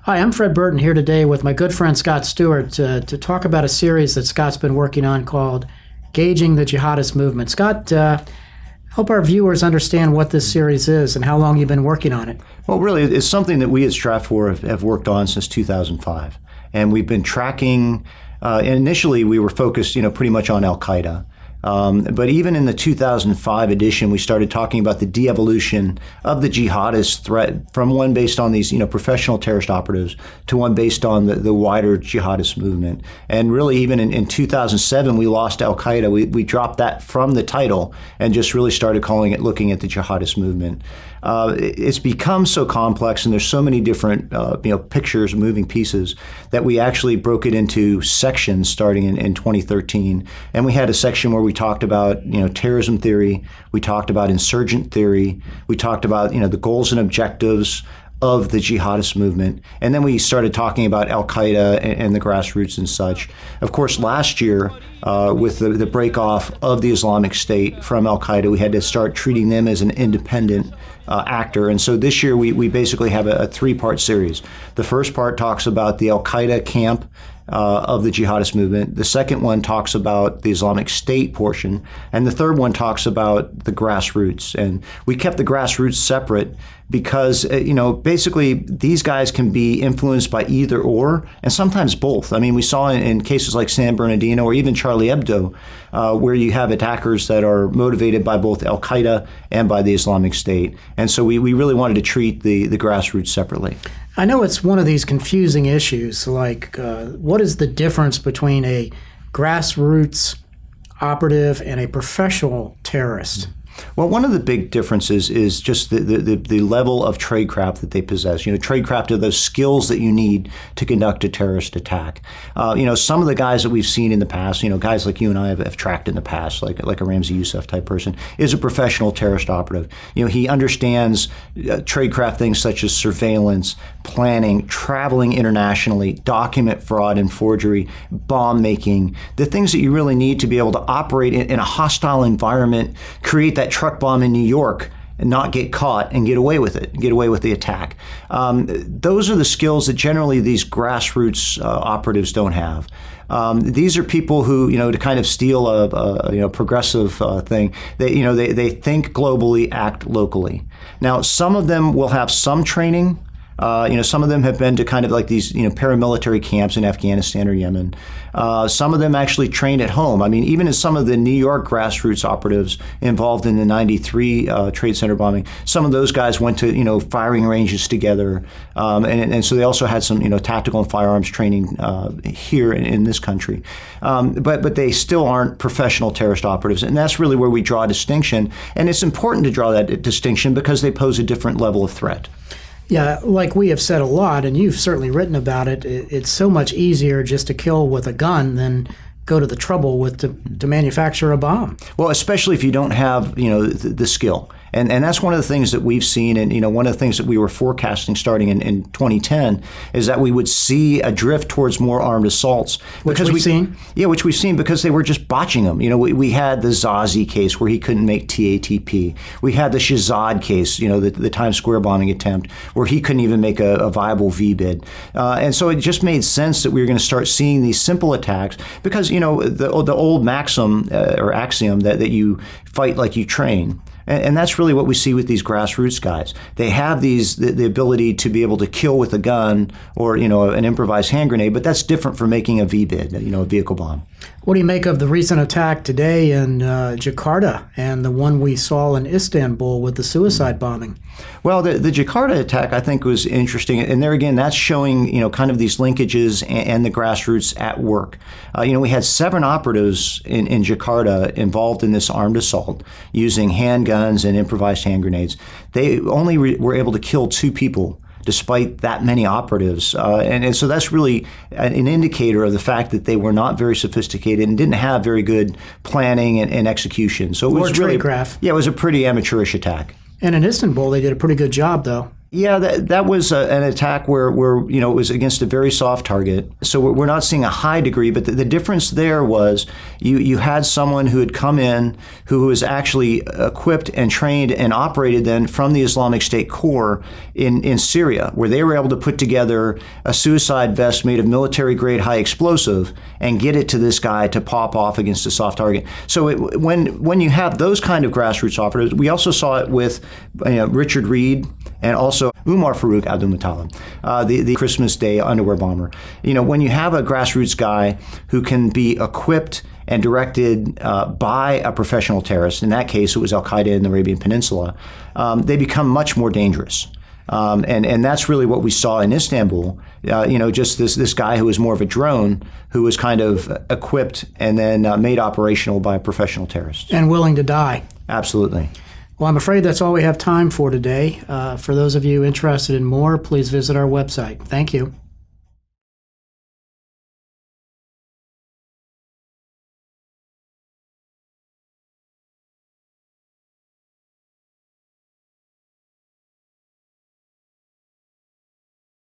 Hi, I'm Fred Burton here today with my good friend Scott Stewart to talk about a series that Scott's been working on called Gauging the Jihadist Movement. Scott, help our viewers understand what this series is and how long you've been working on it. Well, really, it's something that we at Stratfor have worked on since 2005. And we've been tracking, initially we were focused, pretty much on Al-Qaeda. But even in the 2005 edition, we started talking about the de-evolution of the jihadist threat from one based on these, professional terrorist operatives to one based on the wider jihadist movement. And really, even in 2007, we lost Al-Qaeda. We dropped that from the title and just really started looking at the jihadist movement. It's become so complex, and there's so many different, pictures, moving pieces, that we actually broke it into sections starting in 2013. And we had a section where we talked about, terrorism theory. We talked about insurgent theory. We talked about, the goals and objectives of the jihadist movement. And then we started talking about Al-Qaeda and the grassroots and such. Of course, last year, with the break-off of the Islamic State from Al-Qaeda, we had to start treating them as an independent actor. And so this year, we basically have a three-part series. The first part talks about the Al-Qaeda camp of the jihadist movement. The second one talks about the Islamic State portion. And the third one talks about the grassroots. And we kept the grassroots separate because, basically these guys can be influenced by either or, and sometimes both. I mean, we saw in cases like San Bernardino or even Charlie Hebdo, where you have attackers that are motivated by both Al-Qaeda and by the Islamic State. And so we really wanted to treat the grassroots separately. I know it's one of these confusing issues, like what is the difference between a grassroots operative and a professional terrorist? Well, one of the big differences is just the level of tradecraft that they possess. Tradecraft are those skills that you need to conduct a terrorist attack. Some of the guys that we've seen in the past, guys like you and I have tracked in the past, like a Ramzi Youssef type person, is a professional terrorist operative. He understands tradecraft things such as surveillance, planning, traveling internationally, document fraud and forgery, bomb making, the things that you really need to be able to operate in a hostile environment, create that truck bomb in New York and not get caught and get away with it, get away with the attack. Those are the skills that generally these grassroots operatives don't have. These are people who, to kind of steal a progressive thing, they think globally, act locally. Now, some of them will have some training. Some of them have been to kind of like these, paramilitary camps in Afghanistan or Yemen. Some of them actually trained at home. I mean, even as some of the New York grassroots operatives involved in the 93 Trade Center bombing, some of those guys went to, firing ranges together. And so they also had some, tactical and firearms training here in this country. But they still aren't professional terrorist operatives. And that's really where we draw a distinction. And it's important to draw that distinction because they pose a different level of threat. Yeah, like we have said a lot, and you've certainly written about it, it's so much easier just to kill with a gun than go to the trouble with to manufacture a bomb. Well, especially if you don't have, the skill. And that's one of the things that we've seen, and one of the things that we were forecasting starting in 2010 is that we would see a drift towards more armed assaults. Which we've seen? Yeah, which we've seen because they were just botching them. We had the Zazi case where he couldn't make TATP. We had the Shahzad case, the Times Square bombing attempt where he couldn't even make a viable VBID. And so it just made sense that we were going to start seeing these simple attacks because, the old maxim or axiom that you fight like you train. And that's really what we see with these grassroots guys. They have the ability to be able to kill with a gun or, an improvised hand grenade, but that's different from making a VBID, a vehicle bomb. What do you make of the recent attack today in Jakarta and the one we saw in Istanbul with the suicide bombing? Well, the Jakarta attack, I think, was interesting. And there again, that's showing, kind of these linkages and the grassroots at work. We had 7 operatives in Jakarta involved in this armed assault using handguns and improvised hand grenades. They only were able to kill 2 people despite that many operatives. And so that's really an indicator of the fact that they were not very sophisticated and didn't have very good planning and execution. So it was really, tradecraft. Yeah, it was a pretty amateurish attack. And in Istanbul, they did a pretty good job, though. Yeah, that was an attack where it was against a very soft target. So we're not seeing a high degree, but the difference there was you had someone who had come in who was actually equipped and trained and operated then from the Islamic State Corps in Syria, where they were able to put together a suicide vest made of military-grade high explosive and get it to this guy to pop off against a soft target. So when you have those kind of grassroots operatives, we also saw it with Richard Reed and also Umar Farouk Abdul Muttalib, the Christmas Day underwear bomber. When you have a grassroots guy who can be equipped and directed by a professional terrorist, in that case it was Al-Qaeda in the Arabian Peninsula, they become much more dangerous. And that's really what we saw in Istanbul. Just this guy who was more of a drone, who was kind of equipped and then made operational by a professional terrorist. And willing to die. Absolutely. Well, I'm afraid that's all we have time for today. For those of you interested in more, please visit our website. Thank you.